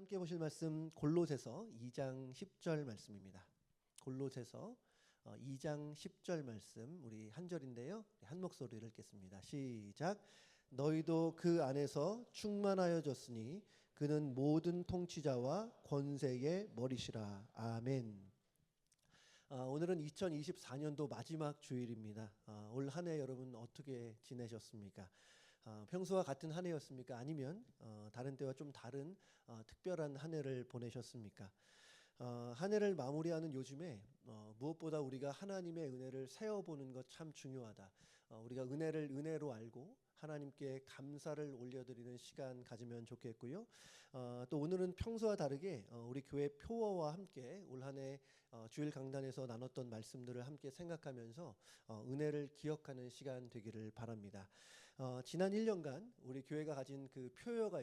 함께 보실 말씀 골로새서 2장 10절 말씀입니다. 골로새서 2장 10절 말씀 우리 한 절인데요. 한 목소리를 읽겠습니다. 시작. 너희도 그 안에서 충만하여졌으니 그는 모든 통치자와 권세의 머리시라. 아멘. 오늘은 2024년도 마지막 주일입니다. 올 한 해 여러분 어떻게 지내셨습니까? 평소와 같은 한 해였습니까? 아니면 다른 때와 좀 다른 특별한 한 해를 보내셨습니까? 한 해를 마무리하는 요즘에 무엇보다 우리가 하나님의 은혜를 세어보는 것 참 중요하다. 우리가 은혜를 은혜로 알고 하나님께 감사를 올려드리는 시간 가지면 좋겠고요. 또 오늘은 평소와 다르게 우리 교회 표어와 함께 올 한 해 주일 강단에서 나눴던 말씀들을 함께 생각하면서 은혜를 기억하는 시간 되기를 바랍니다. 지난 1년간 우리 교회가 가진 그 표어가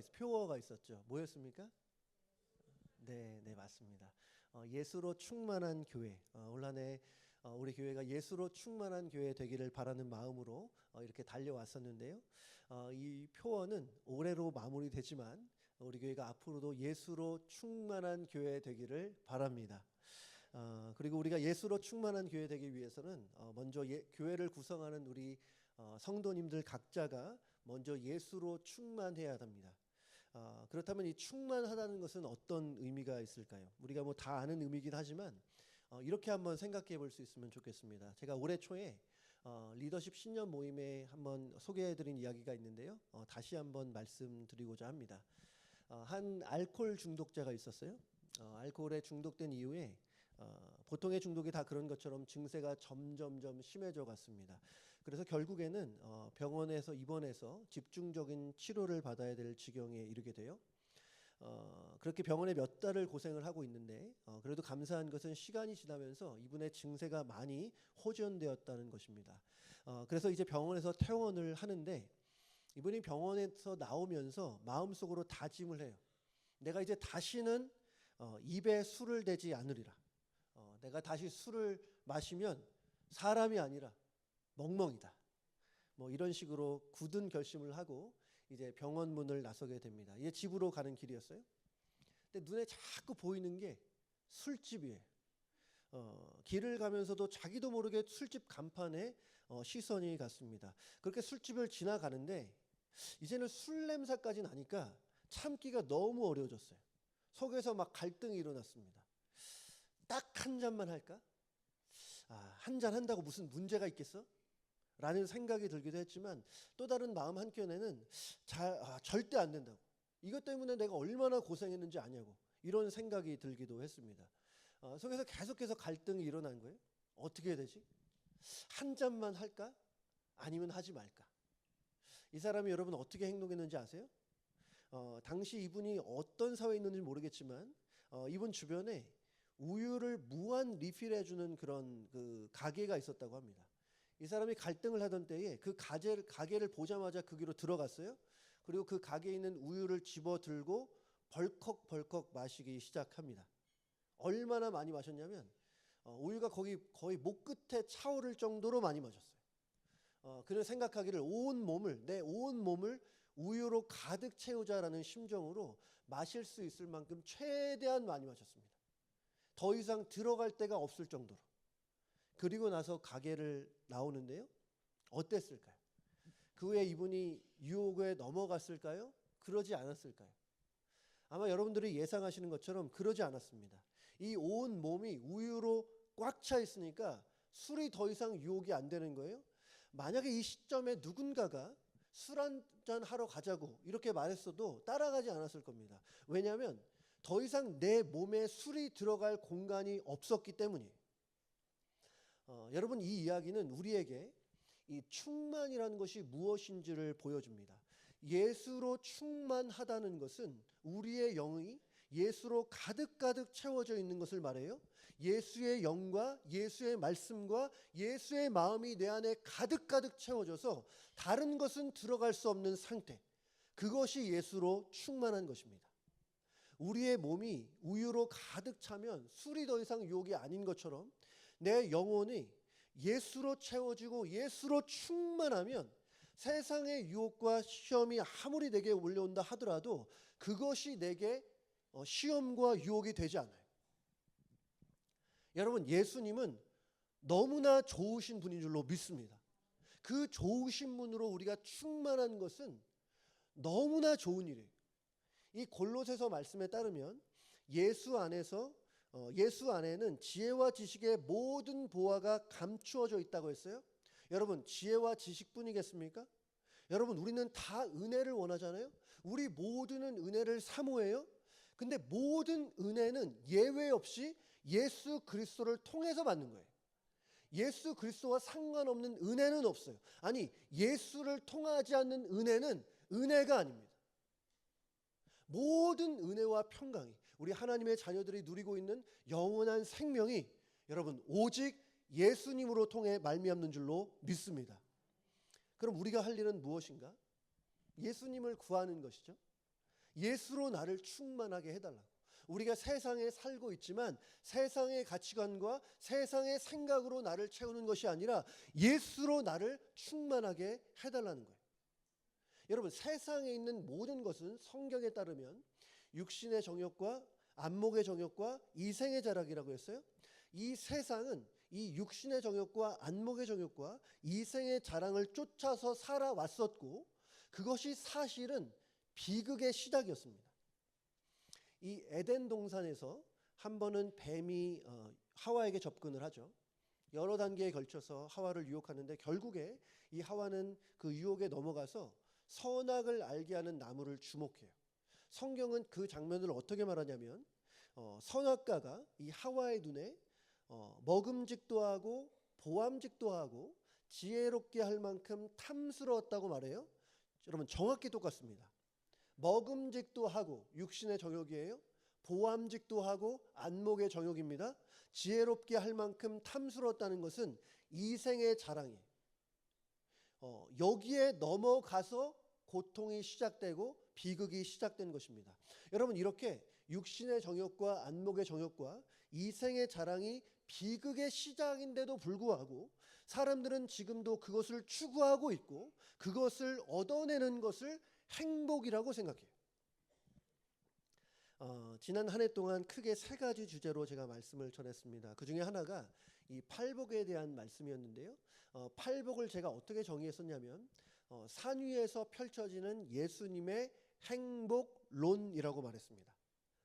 있었죠. 뭐였습니까? 네, 맞습니다. 예수로 충만한 교회. 올 한 해 우리 교회가 예수로 충만한 교회 되기를 바라는 마음으로 이렇게 달려왔었는데요. 이 표어는 올해로 마무리되지만 우리 교회가 앞으로도 예수로 충만한 교회 되기를 바랍니다. 그리고 우리가 예수로 충만한 교회 되기 위해서는 먼저 교회를 구성하는 우리 성도님들 각자가 먼저 예수로 충만해야 합니다. 그렇다면 이 충만하다는 것은 어떤 의미가 있을까요? 우리가 뭐 다 아는 의미이긴 하지만 이렇게 한번 생각해 볼 수 있으면 좋겠습니다. 제가 올해 초에 리더십 신년 모임에 한번 소개해드린 이야기가 있는데요. 다시 한번 말씀드리고자 합니다. 한 알코올 중독자가 있었어요. 알코올에 중독된 이후에 보통의 중독이 다 그런 것처럼 증세가 점점점 심해져 갔습니다. 그래서 결국에는 병원에서 입원해서 집중적인 치료를 받아야 될 지경에 이르게 돼요. 그렇게 병원에 몇 달을 고생을 하고 있는데 그래도 감사한 것은 시간이 지나면서 이분의 증세가 많이 호전되었다는 것입니다. 그래서 이제 병원에서 퇴원을 하는데 이분이 병원에서 나오면서 마음속으로 다짐을 해요. 내가 이제 다시는 입에 술을 대지 않으리라. 내가 다시 술을 마시면 사람이 아니라 멍멍이다. 뭐 이런 식으로 굳은 결심을 하고 이제 병원 문을 나서게 됩니다. 이제 집으로 가는 길이었어요. 근데 눈에 자꾸 보이는 게 술집이에요. 길을 가면서도 자기도 모르게 술집 간판에 시선이 갔습니다. 그렇게 술집을 지나가는데 이제는 술 냄새까지 나니까 참기가 너무 어려워졌어요. 속에서 막 갈등이 일어났습니다. 딱 한 잔만 할까? 한 잔 한다고 무슨 문제가 있겠어? 라는 생각이 들기도 했지만 또 다른 마음 한켠에는 절대 안 된다고. 이것 때문에 내가 얼마나 고생했는지 아냐고. 이런 생각이 들기도 했습니다. 속에서 계속해서 갈등이 일어난 거예요. 어떻게 해야 되지? 한 잔만 할까? 아니면 하지 말까? 이 사람이 여러분 어떻게 행동했는지 아세요? 당시 이분이 어떤 사회에 있는지 모르겠지만 이분 주변에 우유를 무한 리필해주는 그런 그 가게가 있었다고 합니다. 이 사람이 갈등을 하던 때에 그 가게를 보자마자 거기로 들어갔어요. 그리고 그 가게에 있는 우유를 집어 들고 벌컥벌컥 마시기 시작합니다. 얼마나 많이 마셨냐면 우유가 거의 목 끝에 차오를 정도로 많이 마셨어요. 그는 생각하기를 내 온 몸을 우유로 가득 채우자라는 심정으로 마실 수 있을 만큼 최대한 많이 마셨습니다. 더 이상 들어갈 데가 없을 정도로. 그리고 나서 가게를 나오는데요. 어땠을까요? 그 후에 이분이 유혹에 넘어갔을까요? 그러지 않았을까요? 아마 여러분들이 예상하시는 것처럼 그러지 않았습니다. 이 온 몸이 우유로 꽉 차 있으니까 술이 더 이상 유혹이 안 되는 거예요. 만약에 이 시점에 누군가가 술 한잔 하러 가자고 이렇게 말했어도 따라가지 않았을 겁니다. 왜냐하면 더 이상 내 몸에 술이 들어갈 공간이 없었기 때문이에요. 여러분 이 이야기는 우리에게 이 충만이라는 것이 무엇인지를 보여줍니다. 예수로 충만하다는 것은 우리의 영이 예수로 가득가득 채워져 있는 것을 말해요. 예수의 영과 예수의 말씀과 예수의 마음이 내 안에 가득가득 채워져서 다른 것은 들어갈 수 없는 상태. 그것이 예수로 충만한 것입니다. 우리의 몸이 우유로 가득 차면 술이 더 이상 유혹이 아닌 것처럼 내 영혼이 예수로 채워지고 예수로 충만하면 세상의 유혹과 시험이 아무리 내게 올려온다 하더라도 그것이 내게 시험과 유혹이 되지 않아요. 여러분, 예수님은 너무나 좋으신 분인 줄로 믿습니다. 그 좋으신 분으로 우리가 충만한 것은 너무나 좋은 일이에요. 이 골로새서 말씀에 따르면 예수 안에는 지혜와 지식의 모든 보화가 감추어져 있다고 했어요. 여러분, 지혜와 지식뿐이겠습니까? 여러분, 우리는 다 은혜를 원하잖아요. 우리 모두는 은혜를 사모해요. 근데 모든 은혜는 예외 없이 예수 그리스도를 통해서 받는 거예요. 예수 그리스도와 상관없는 은혜는 없어요. 아니, 예수를 통하지 않는 은혜는 은혜가 아닙니다. 모든 은혜와 평강이, 우리 하나님의 자녀들이 누리고 있는 영원한 생명이 여러분 오직 예수님으로 통해 말미암는 줄로 믿습니다. 그럼 우리가 할 일은 무엇인가? 예수님을 구하는 것이죠. 예수로 나를 충만하게 해달라고. 우리가 세상에 살고 있지만 세상의 가치관과 세상의 생각으로 나를 채우는 것이 아니라 예수로 나를 충만하게 해달라는 거예요. 여러분, 세상에 있는 모든 것은 성경에 따르면 육신의 정욕과 안목의 정욕과 이생의 자랑이라고 했어요. 이 세상은 이 육신의 정욕과 안목의 정욕과 이생의 자랑을 쫓아서 살아왔었고, 그것이 사실은 비극의 시작이었습니다. 이 에덴 동산에서 한 번은 뱀이 하와에게 접근을 하죠. 여러 단계에 걸쳐서 하와를 유혹하는데 결국에 이 하와는 그 유혹에 넘어가서 선악을 알게 하는 나무를 주목해요. 성경은 그 장면을 어떻게 말하냐면 선악과가 이 하와의 눈에 먹음직도 하고 보암직도 하고 지혜롭게 할 만큼 탐스러웠다고 말해요. 여러분, 정확히 똑같습니다. 먹음직도 하고 육신의 정욕이에요. 보암직도 하고 안목의 정욕입니다. 지혜롭게 할 만큼 탐스러웠다는 것은 이생의 자랑이에요. 여기에 넘어가서 고통이 시작되고 비극이 시작된 것입니다. 여러분, 이렇게 육신의 정욕과 안목의 정욕과 이생의 자랑이 비극의 시작인데도 불구하고 사람들은 지금도 그것을 추구하고 있고 그것을 얻어내는 것을 행복이라고 생각해요. 지난 한 해 동안 크게 세 가지 주제로 제가 말씀을 전했습니다. 그 중에 하나가 이 팔복에 대한 말씀이었는데요. 팔복을 제가 어떻게 정의했었냐면 산 위에서 펼쳐지는 예수님의 행복론이라고 말했습니다.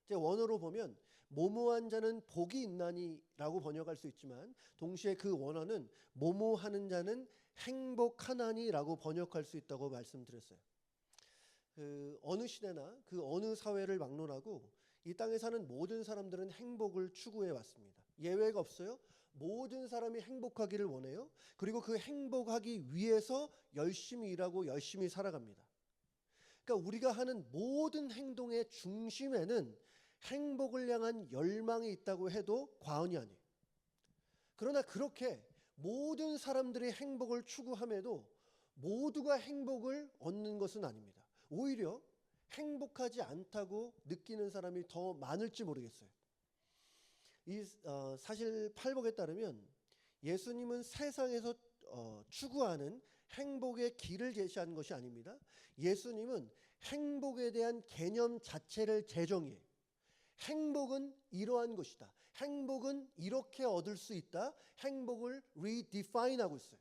제 원어로 보면 모모한 자는 복이 있나니라고 번역할 수 있지만 동시에 그 원어는 모모하는 자는 행복하나니라고 번역할 수 있다고 말씀드렸어요. 그 어느 시대나 그 어느 사회를 막론하고 이 땅에 사는 모든 사람들은 행복을 추구해 왔습니다. 예외가 없어요. 모든 사람이 행복하기를 원해요. 그리고 그 행복하기 위해서 열심히 일하고 열심히 살아갑니다. 그러니까 우리가 하는 모든 행동의 중심에는 행복을 향한 열망이 있다고 해도 과언이 아니에요. 그러나 그렇게 모든 사람들이 행복을 추구함에도 모두가 행복을 얻는 것은 아닙니다. 오히려 행복하지 않다고 느끼는 사람이 더 많을지 모르겠어요. 사실 팔복에 따르면 예수님은 세상에서 추구하는 행복의 길을 제시하는 것이 아닙니다. 예수님은 행복에 대한 개념 자체를 재정의해요. 행복은 이러한 것이다. 행복은 이렇게 얻을 수 있다. 행복을 리디파인하고 있어요.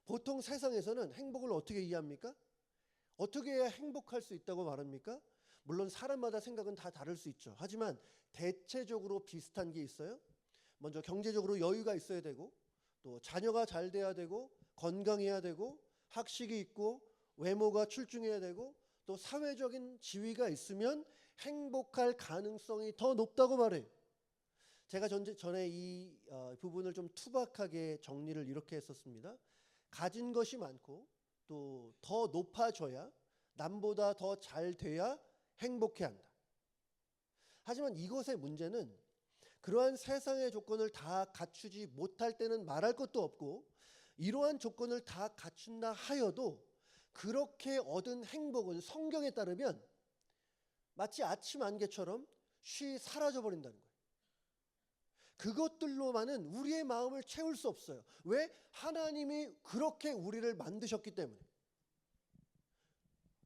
보통 세상에서는 행복을 어떻게 이해합니까? 어떻게 해야 행복할 수 있다고 말합니까? 물론 사람마다 생각은 다 다를 수 있죠. 하지만 대체적으로 비슷한 게 있어요. 먼저 경제적으로 여유가 있어야 되고, 또 자녀가 잘 돼야 되고, 건강해야 되고, 학식이 있고, 외모가 출중해야 되고, 또 사회적인 지위가 있으면 행복할 가능성이 더 높다고 말해요. 제가 전에 이 부분을 좀 투박하게 정리를 이렇게 했었습니다. 가진 것이 많고 또 더 높아져야, 남보다 더 잘 돼야 행복해 한다. 하지만 이것의 문제는 그러한 세상의 조건을 다 갖추지 못할 때는 말할 것도 없고, 이러한 조건을 다 갖춘다 하여도 그렇게 얻은 행복은 성경에 따르면 마치 아침 안개처럼 쉬 사라져 버린다는 거예요. 그것들로만은 우리의 마음을 채울 수 없어요. 왜? 하나님이 그렇게 우리를 만드셨기 때문에.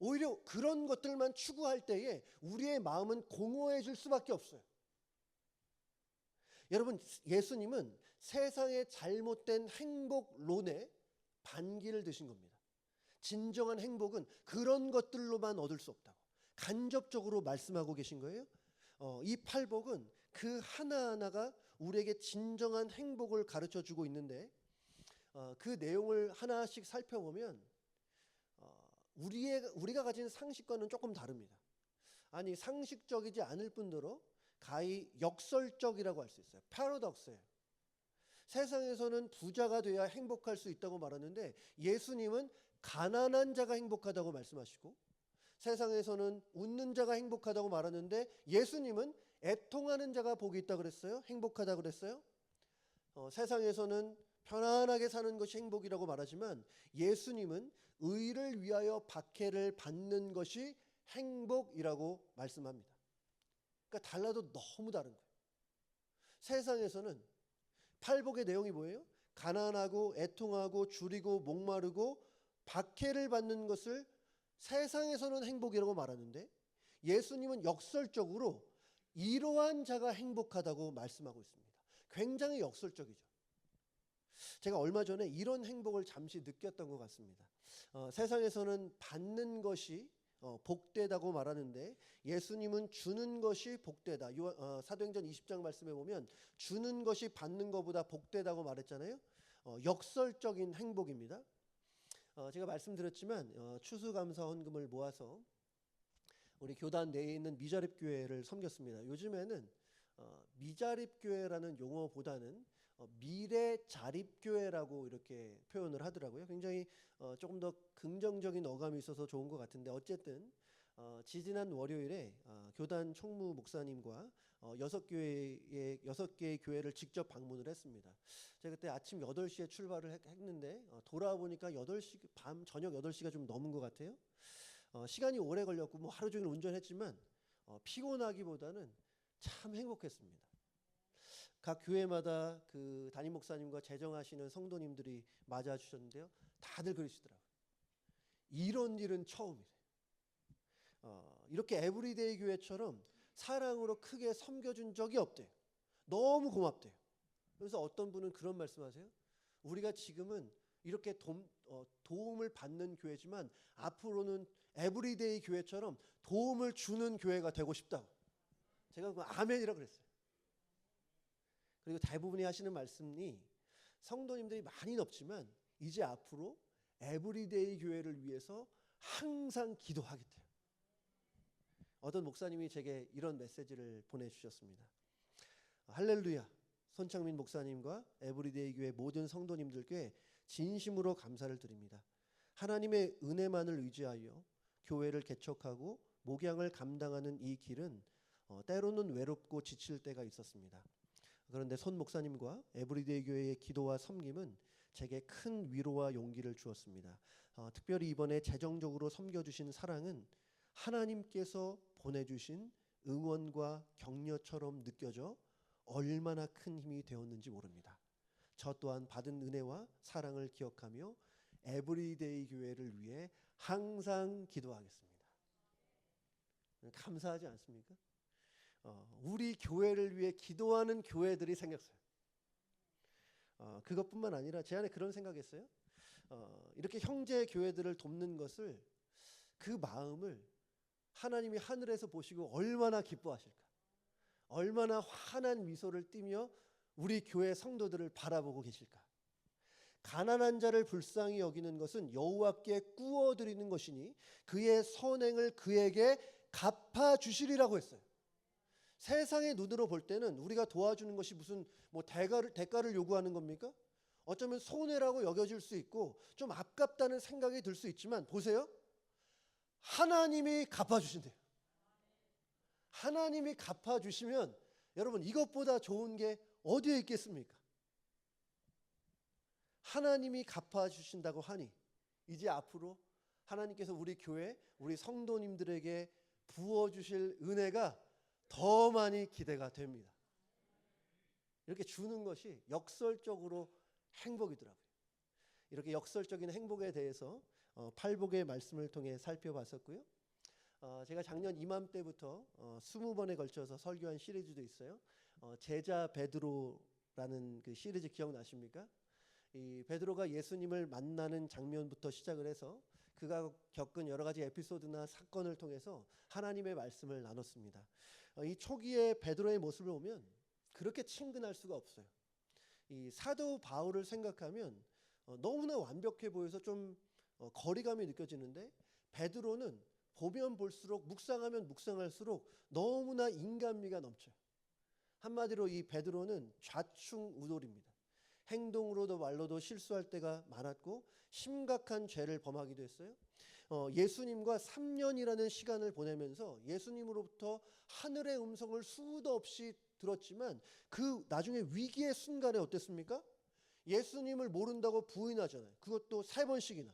오히려 그런 것들만 추구할 때에 우리의 마음은 공허해질 수밖에 없어요. 여러분, 예수님은 세상의 잘못된 행복론에 반기를 드신 겁니다. 진정한 행복은 그런 것들로만 얻을 수 없다고 간접적으로 말씀하고 계신 거예요. 이 팔복은 그 하나하나가 우리에게 진정한 행복을 가르쳐주고 있는데 그 내용을 하나씩 살펴보면 우리가 가진 상식과는 조금 다릅니다. 아니, 상식적이지 않을 뿐더러 가히 역설적이라고 할 수 있어요. 패러독스예요. 세상에서는 부자가 돼야 행복할 수 있다고 말하는데 예수님은 가난한 자가 행복하다고 말씀하시고, 세상에서는 웃는 자가 행복하다고 말하는데 예수님은 애통하는 자가 복이 있다고 그랬어요. 행복하다고 그랬어요. 세상에서는 편안하게 사는 것이 행복이라고 말하지만 예수님은 의를 위하여 박해를 받는 것이 행복이라고 말씀합니다. 그러니까 달라도 너무 다른 거예요. 세상에서는 팔복의 내용이 뭐예요? 가난하고 애통하고 줄이고 목마르고 박해를 받는 것을 세상에서는 행복이라고 말하는데 예수님은 역설적으로 이러한 자가 행복하다고 말씀하고 있습니다. 굉장히 역설적이죠. 제가 얼마 전에 이런 행복을 잠시 느꼈던 것 같습니다. 세상에서는 받는 것이 복되다고 말하는데 예수님은 주는 것이 복되다. 사도행전 20장 말씀에 보면 주는 것이 받는 것보다 복되다고 말했잖아요. 역설적인 행복입니다. 제가 말씀드렸지만 추수감사 헌금을 모아서 우리 교단 내에 있는 미자립교회를 섬겼습니다. 요즘에는 미자립교회라는 용어보다는 미래자립교회라고 이렇게 표현을 하더라고요. 굉장히 조금 더 긍정적인 어감이 있어서 좋은 것 같은데 어쨌든 지지난 월요일에 교단 총무 목사님과 6개의 교회를 직접 방문을 했습니다. 제가 그때 아침 8시에 출발을 했는데 돌아와 보니까 저녁 8시가 좀 넘은 것 같아요. 시간이 오래 걸렸고 뭐 하루 종일 운전했지만 피곤하기보다는 참 행복했습니다. 각 교회마다 그 담임 목사님과 재정하시는 성도님들이 맞아 주셨는데요. 다들 그러시더라고요. 이런 일은 처음이래요. 이렇게 에브리데이 교회처럼 사랑으로 크게 섬겨준 적이 없대요. 너무 고맙대요. 그래서 어떤 분은 그런 말씀하세요. 우리가 지금은 이렇게 도움을 받는 교회지만 앞으로는 에브리데이 교회처럼 도움을 주는 교회가 되고 싶다고. 제가 그 아멘이라고 그랬어요. 그리고 대부분이 하시는 말씀이 성도님들이 많이 없지만 이제 앞으로 에브리데이 교회를 위해서 항상 기도하겠대요. 어떤 목사님이 제게 이런 메시지를 보내주셨습니다. 할렐루야, 손창민 목사님과 에브리데이 교회 모든 성도님들께 진심으로 감사를 드립니다. 하나님의 은혜만을 의지하여 교회를 개척하고 목양을 감당하는 이 길은 때로는 외롭고 지칠 때가 있었습니다. 그런데 손 목사님과 에브리데이 교회의 기도와 섬김은 제게 큰 위로와 용기를 주었습니다. 특별히 이번에 재정적으로 섬겨주신 사랑은 하나님께서 보내주신 응원과 격려처럼 느껴져 얼마나 큰 힘이 되었는지 모릅니다. 저 또한 받은 은혜와 사랑을 기억하며 에브리데이 교회를 위해 항상 기도하겠습니다. 감사하지 않습니까? 우리 교회를 위해 기도하는 교회들이 생겼어요. 그것뿐만 아니라 제 안에 그런 생각했어요. 이렇게 형제 교회들을 돕는 것을 그 마음을 하나님이 하늘에서 보시고 얼마나 기뻐하실까. 얼마나 환한 미소를 띠며 우리 교회 성도들을 바라보고 계실까. 가난한 자를 불쌍히 여기는 것은 여호와께 꾸어드리는 것이니 그의 선행을 그에게 갚아주시리라고 했어요. 세상의 눈으로 볼 때는 우리가 도와주는 것이 무슨 뭐 대가를 요구하는 겁니까? 어쩌면 손해라고 여겨질 수 있고 좀 아깝다는 생각이 들 수 있지만 보세요. 하나님이 갚아주신대요. 하나님이 갚아주시면 여러분 이것보다 좋은 게 어디에 있겠습니까? 하나님이 갚아주신다고 하니 이제 앞으로 하나님께서 우리 교회, 우리 성도님들에게 부어주실 은혜가 더 많이 기대가 됩니다. 이렇게 주는 것이 역설적으로 행복이더라고요. 이렇게 역설적인 행복에 대해서 팔복의 말씀을 통해 살펴봤었고요. 제가 작년 이맘때부터 20번에 걸쳐서 설교한 시리즈도 있어요. 제자 베드로라는 그 시리즈 기억나십니까? 이 베드로가 예수님을 만나는 장면부터 시작을 해서 그가 겪은 여러 가지 에피소드나 사건을 통해서 하나님의 말씀을 나눴습니다. 이 초기에 베드로의 모습을 보면 그렇게 친근할 수가 없어요. 이 사도 바울을 생각하면 너무나 완벽해 보여서 좀 거리감이 느껴지는데, 베드로는 보면 볼수록, 묵상하면 묵상할수록 너무나 인간미가 넘쳐요. 한마디로 이 베드로는 좌충우돌입니다. 행동으로도 말로도 실수할 때가 많았고 심각한 죄를 범하기도 했어요. 예수님과 3년이라는 시간을 보내면서 예수님으로부터 하늘의 음성을 수도 없이 들었지만 그 나중에 위기의 순간에 어땠습니까? 예수님을 모른다고 부인하잖아요. 그것도 3번씩이나.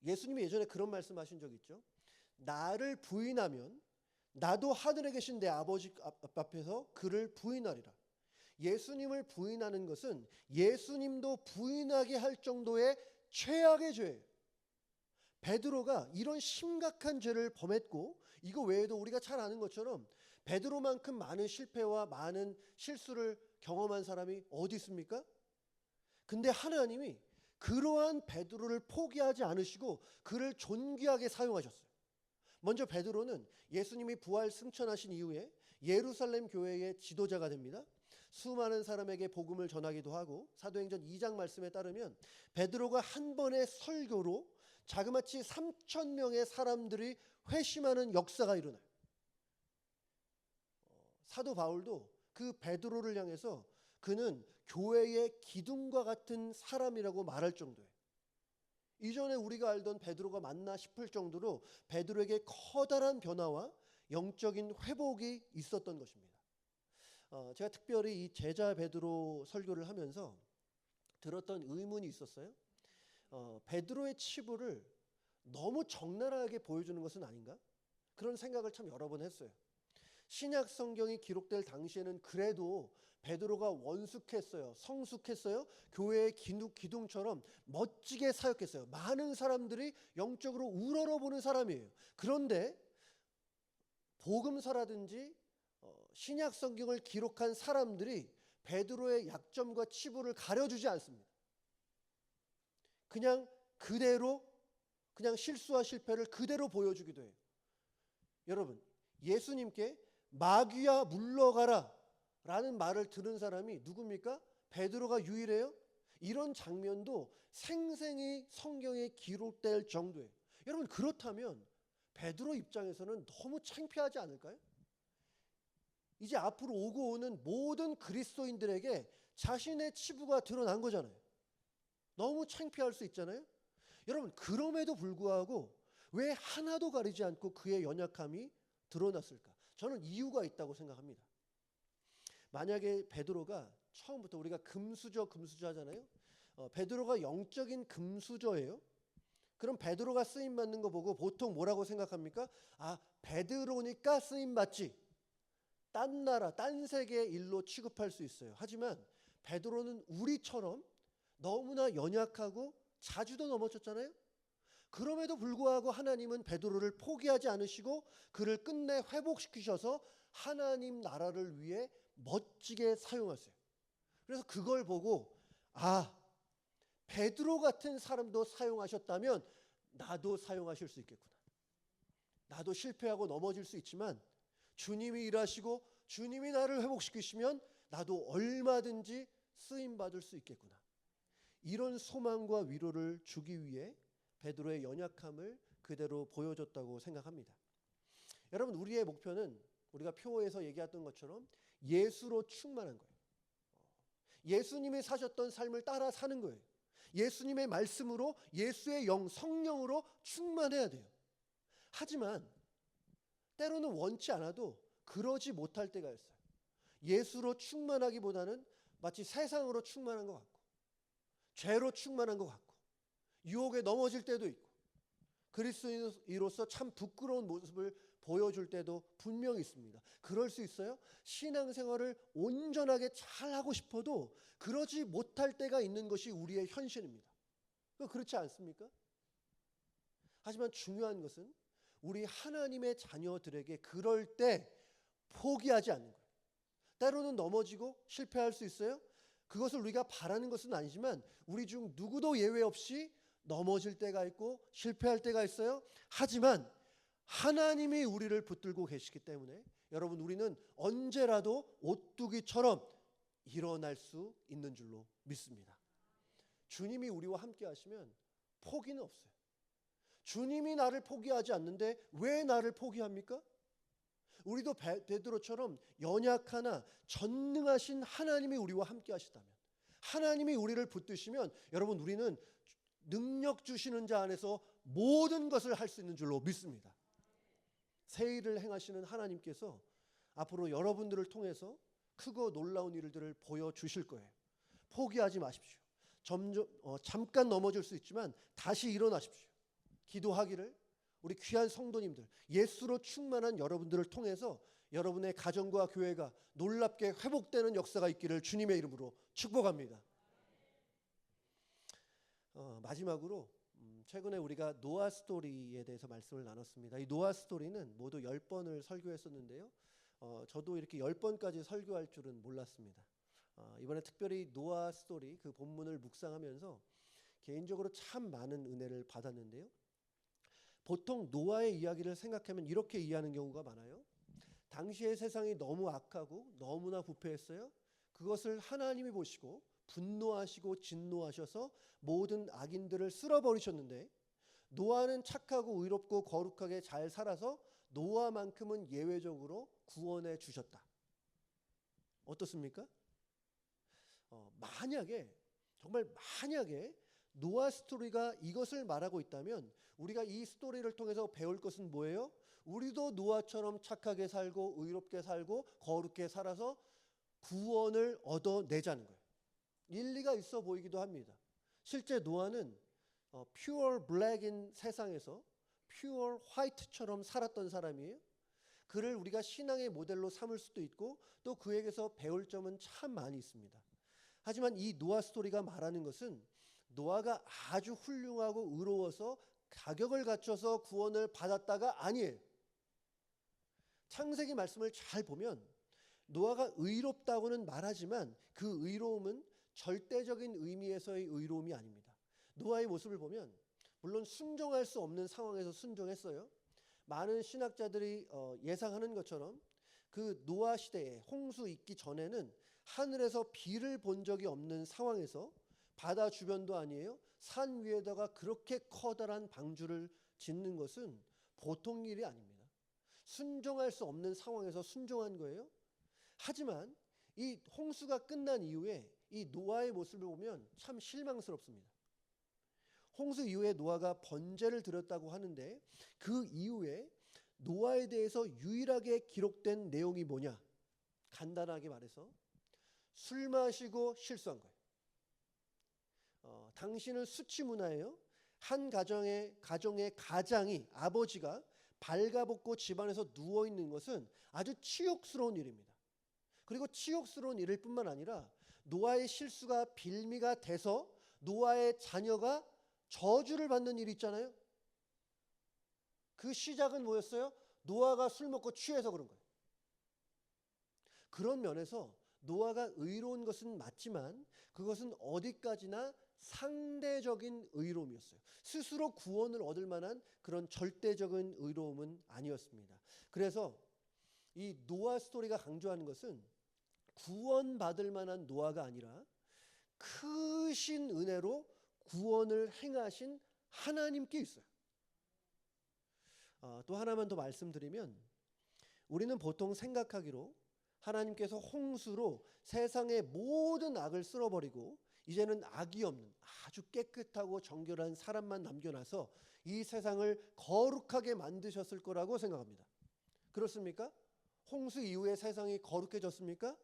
예수님이 예전에 그런 말씀하신 적 있죠. 나를 부인하면 나도 하늘에 계신 내 아버지 앞에서 그를 부인하리라. 예수님을 부인하는 것은 예수님도 부인하게 할 정도의 최악의 죄예요. 베드로가 이런 심각한 죄를 범했고, 이거 외에도 우리가 잘 아는 것처럼 베드로만큼 많은 실패와 많은 실수를 경험한 사람이 어디 있습니까? 근데 하나님이 그러한 베드로를 포기하지 않으시고 그를 존귀하게 사용하셨어요. 먼저 베드로는 예수님이 부활 승천하신 이후에 예루살렘 교회의 지도자가 됩니다. 수많은 사람에게 복음을 전하기도 하고, 사도행전 2장 말씀에 따르면 베드로가 한 번의 설교로 자그마치 3,000명의 사람들이 회심하는 역사가 일어나요. 사도 바울도 그 베드로를 향해서 그는 교회의 기둥과 같은 사람이라고 말할 정도예요. 이전에 우리가 알던 베드로가 맞나 싶을 정도로 베드로에게 커다란 변화와 영적인 회복이 있었던 것입니다. 제가 특별히 이 제자 베드로 설교를 하면서 들었던 의문이 있었어요. 베드로의 치부를 너무 적나라하게 보여주는 것은 아닌가? 그런 생각을 참 여러 번 했어요. 신약 성경이 기록될 당시에는 그래도 베드로가 원숙했어요. 성숙했어요. 교회의 기둥처럼 멋지게 사역했어요. 많은 사람들이 영적으로 우러러보는 사람이에요. 그런데 복음서라든지 신약 성경을 기록한 사람들이 베드로의 약점과 치부를 가려주지 않습니다. 그냥 그대로, 그냥 실수와 실패를 그대로 보여주기도 해요. 여러분, 예수님께 마귀야 물러가라 라는 말을 들은 사람이 누굽니까? 베드로가 유일해요? 이런 장면도 생생히 성경에 기록될 정도예요. 여러분, 그렇다면 베드로 입장에서는 너무 창피하지 않을까요? 이제 앞으로 오고 오는 모든 그리스도인들에게 자신의 치부가 드러난 거잖아요. 너무 창피할 수 있잖아요. 여러분, 그럼에도 불구하고 왜 하나도 가리지 않고 그의 연약함이 드러났을까? 저는 이유가 있다고 생각합니다. 만약에 베드로가 처음부터, 우리가 금수저 하잖아요. 베드로가 영적인 금수저예요. 그럼 베드로가 쓰임 받는 거 보고 보통 뭐라고 생각합니까? 아, 베드로니까 쓰임 받지. 딴 나라, 딴 세계의 일로 취급할 수 있어요. 하지만 베드로는 우리처럼 너무나 연약하고 자주도 넘어졌잖아요. 그럼에도 불구하고 하나님은 베드로를 포기하지 않으시고 그를 끝내 회복시키셔서 하나님 나라를 위해 멋지게 사용하세요. 그래서 그걸 보고, 아, 베드로 같은 사람도 사용하셨다면 나도 사용하실 수 있겠구나. 나도 실패하고 넘어질 수 있지만 주님이 일하시고 주님이 나를 회복시키시면 나도 얼마든지 쓰임받을 수 있겠구나. 이런 소망과 위로를 주기 위해 베드로의 연약함을 그대로 보여줬다고 생각합니다. 여러분, 우리의 목표는 우리가 표에서 얘기했던 것처럼 예수로 충만한 거예요. 예수님이 사셨던 삶을 따라 사는 거예요. 예수님의 말씀으로, 예수의 성령으로 충만해야 돼요. 하지만 때로는 원치 않아도 그러지 못할 때가 있어요. 예수로 충만하기보다는 마치 세상으로 충만한 것 같고, 죄로 충만한 것 같고, 유혹에 넘어질 때도 있고, 그리스도인으로서 참 부끄러운 모습을 보여줄 때도 분명히 있습니다. 그럴 수 있어요. 신앙생활을 온전하게 잘하고 싶어도 그러지 못할 때가 있는 것이 우리의 현실입니다. 그렇지 않습니까? 하지만 중요한 것은 우리 하나님의 자녀들에게 그럴 때 포기하지 않는 거예요. 때로는 넘어지고 실패할 수 있어요. 그것을 우리가 바라는 것은 아니지만 우리 중 누구도 예외 없이 넘어질 때가 있고 실패할 때가 있어요. 하지만 하나님이 우리를 붙들고 계시기 때문에 여러분, 우리는 언제라도 오뚜기처럼 일어날 수 있는 줄로 믿습니다. 주님이 우리와 함께 하시면 포기는 없어요. 주님이 나를 포기하지 않는데 왜 나를 포기합니까? 우리도 베드로처럼 연약하나 전능하신 하나님이 우리와 함께 하시다면, 하나님이 우리를 붙드시면 여러분, 우리는 능력 주시는 자 안에서 모든 것을 할 수 있는 줄로 믿습니다. 새 일을 행하시는 하나님께서 앞으로 여러분들을 통해서 크고 놀라운 일들을 보여주실 거예요. 포기하지 마십시오. 잠깐 넘어질 수 있지만 다시 일어나십시오. 기도하기를 우리 귀한 성도님들, 예수로 충만한 여러분들을 통해서 여러분의 가정과 교회가 놀랍게 회복되는 역사가 있기를 주님의 이름으로 축복합니다. 마지막으로 최근에 우리가 노아 스토리에 대해서 말씀을 나눴습니다. 이 노아 스토리는 모두 10번을 설교했었는데요. 저도 이렇게 10번까지 설교할 줄은 몰랐습니다. 이번에 특별히 노아 스토리 그 본문을 묵상하면서 개인적으로 참 많은 은혜를 받았는데요. 보통 노아의 이야기를 생각하면 이렇게 이해하는 경우가 많아요. 당시의 세상이 너무 악하고 너무나 부패했어요. 그것을 하나님이 보시고 분노하시고 진노하셔서 모든 악인들을 쓸어버리셨는데 노아는 착하고 의롭고 거룩하게 잘 살아서 노아만큼은 예외적으로 구원해 주셨다. 어떻습니까? 정말 만약에 노아 스토리가 이것을 말하고 있다면 우리가 이 스토리를 통해서 배울 것은 뭐예요? 우리도 노아처럼 착하게 살고 의롭게 살고 거룩하게 살아서 구원을 얻어내자는 거예요. 일리가 있어 보이기도 합니다. 실제 노아는 pure black인 세상에서 pure white처럼 살았던 사람이에요. 그를 우리가 신앙의 모델로 삼을 수도 있고 또 그에게서 배울 점은 참 많이 있습니다. 하지만 이 노아 스토리가 말하는 것은 노아가 아주 훌륭하고 의로워서 자격을 갖춰서 구원을 받았다가 아니에요. 창세기 말씀을 잘 보면 노아가 의롭다고는 말하지만 그 의로움은 절대적인 의미에서의 의로움이 아닙니다. 노아의 모습을 보면 물론 순종할 수 없는 상황에서 순종했어요. 많은 신학자들이 예상하는 것처럼 그 노아 시대에 홍수 있기 전에는 하늘에서 비를 본 적이 없는 상황에서 바다 주변도 아니에요. 산 위에다가 그렇게 커다란 방주를 짓는 것은 보통 일이 아닙니다. 순종할 수 없는 상황에서 순종한 거예요. 하지만 이 홍수가 끝난 이후에 이 노아의 모습을 보면 참 실망스럽습니다. 홍수 이후에 노아가 번제를 드렸다고 하는데 그 이후에 노아에 대해서 유일하게 기록된 내용이 뭐냐? 간단하게 말해서 술 마시고 실수한 거예요. 당신은 수치 문화예요. 한 가정의 가장이 아버지가 발가벗고 집안에서 누워 있는 것은 아주 치욕스러운 일입니다. 그리고 치욕스러운 일일 뿐만 아니라 노아의 실수가 빌미가 돼서 노아의 자녀가 저주를 받는 일이 있잖아요. 그 시작은 뭐였어요? 노아가 술 먹고 취해서 그런 거예요. 그런 면에서 노아가 의로운 것은 맞지만 그것은 어디까지나 상대적인 의로움이었어요. 스스로 구원을 얻을 만한 그런 절대적인 의로움은 아니었습니다. 그래서 이 노아 스토리가 강조하는 것은 구원받을 만한 노아가 아니라 크신 은혜로 구원을 행하신 하나님께 있어요. 또 하나만 더 말씀드리면 우리는 보통 생각하기로 하나님께서 홍수로 세상의 모든 악을 쓸어버리고 이제는 악이 없는 아주 깨끗하고 정결한 사람만 남겨놔서 이 세상을 거룩하게 만드셨을 거라고 생각합니다. 그렇습니까? 홍수 이후에 세상이 거룩해졌습니까?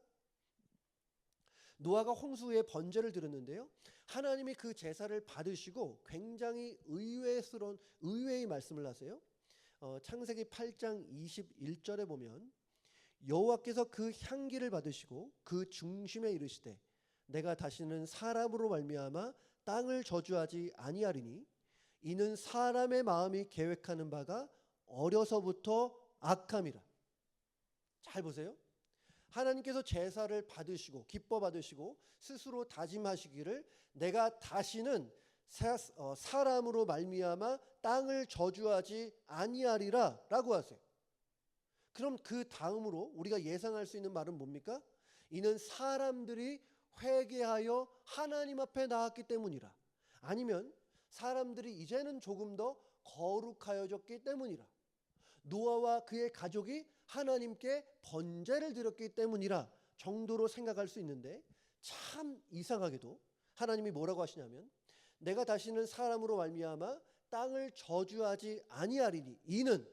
노아가 홍수의 번제를 드렸는데요. 하나님이 그 제사를 받으시고 굉장히 의외의 말씀을 하세요. 창세기 8장 21절에 보면 여호와께서 그 향기를 받으시고 그 중심에 이르시되 내가 다시는 사람으로 말미암아 땅을 저주하지 아니하리니 이는 사람의 마음이 계획하는 바가 어려서부터 악함이라. 잘 보세요. 하나님께서 제사를 받으시고 기뻐 받으시고 스스로 다짐하시기를 내가 다시는 사람으로 말미암아 땅을 저주하지 아니하리라 라고 하세요. 그럼 그 다음으로 우리가 예상할 수 있는 말은 뭡니까? 이는 사람들이 회개하여 하나님 앞에 나왔기 때문이라. 아니면 사람들이 이제는 조금 더 거룩하여졌기 때문이라. 노아와 그의 가족이 하나님께 번제를 드렸기 때문이라 정도로 생각할 수 있는데, 참 이상하게도 하나님이 뭐라고 하시냐면 내가 다시는 사람으로 말미암아 땅을 저주하지 아니하리니 이는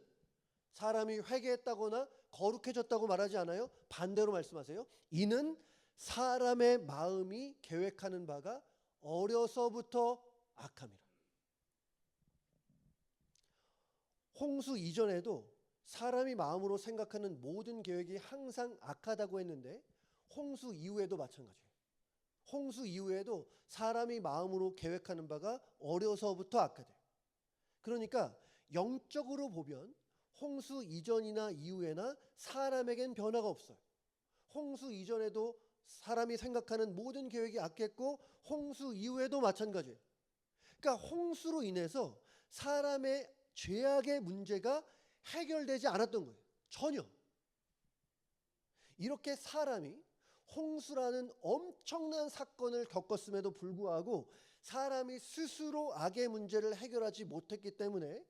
사람이 회개했다거나 거룩해졌다고 말하지 않아요. 반대로 말씀하세요. 이는 사람의 마음이 계획하는 바가 어려서부터 악함이라. 홍수 이전에도 사람이 마음으로 생각하는 모든 계획이 항상 악하다고 했는데 홍수 이후에도 마찬가지예요. 홍수 이후에도 사람이 마음으로 계획하는 바가 어려서부터 악하대요. 그러니까 영적으로 보면 홍수 이전이나 이후에나 사람에겐 변화가 없어요. 홍수 이전에도 사람이 생각하는 모든 계획이 악했고 홍수 이후에도 마찬가지예요. 그러니까 홍수로 인해서 사람의 죄악의 문제가 해결되지 않았던 거예요. 전혀. 이렇게 사람이 홍수라는 엄청난 사건을 겪었음에도 불구하고 사람이 스스로 악의 문제를 해결하지 못했기 때문에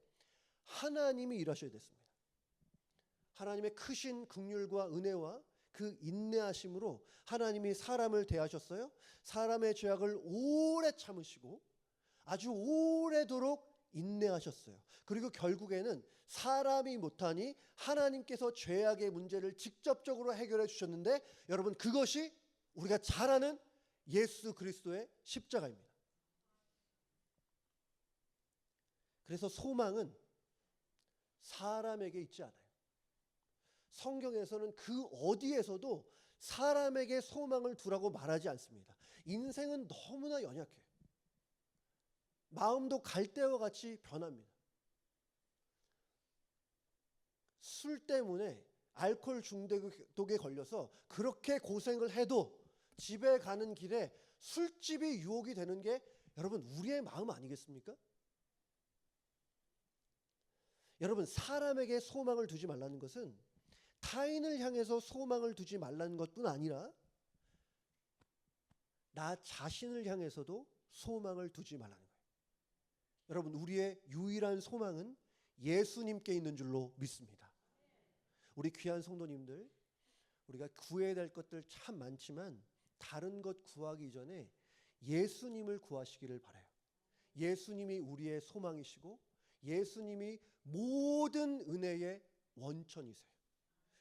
하나님이 일하셔야 됐습니다. 하나님의 크신 긍휼과 은혜와 그 인내하심으로 하나님이 사람을 대하셨어요. 사람의 죄악을 오래 참으시고 아주 오래도록 인내하셨어요. 그리고 결국에는 사람이 못하니 하나님께서 죄악의 문제를 직접적으로 해결해 주셨는데, 여러분 그것이 우리가 잘 아는 예수 그리스도의 십자가입니다. 그래서 소망은 사람에게 있지 않아요. 성경에서는 그 어디에서도 사람에게 소망을 두라고 말하지 않습니다. 인생은 너무나 연약해요. 마음도 갈대와 같이 변합니다. 술 때문에 알코올 중독에 걸려서 그렇게 고생을 해도 집에 가는 길에 술집이 유혹이 되는 게 여러분 우리의 마음 아니겠습니까? 여러분 사람에게 소망을 두지 말라는 것은 타인을 향해서 소망을 두지 말라는 것뿐 아니라 나 자신을 향해서도 소망을 두지 말라는 거예요. 여러분 우리의 유일한 소망은 예수님께 있는 줄로 믿습니다. 우리 귀한 성도님들, 우리가 구해야 될 것들 참 많지만 다른 것 구하기 전에 예수님을 구하시기를 바라요. 예수님이 우리의 소망이시고 예수님이 모든 은혜의 원천이세요.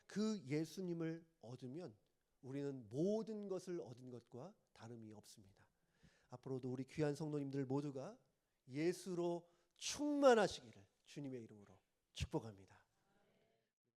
그 예수님을 얻으면 우리는 모든 것을 얻은 것과 다름이 없습니다. 앞으로도 우리 귀한 성도님들 모두가 예수로 충만하시기를 주님의 이름으로 축복합니다.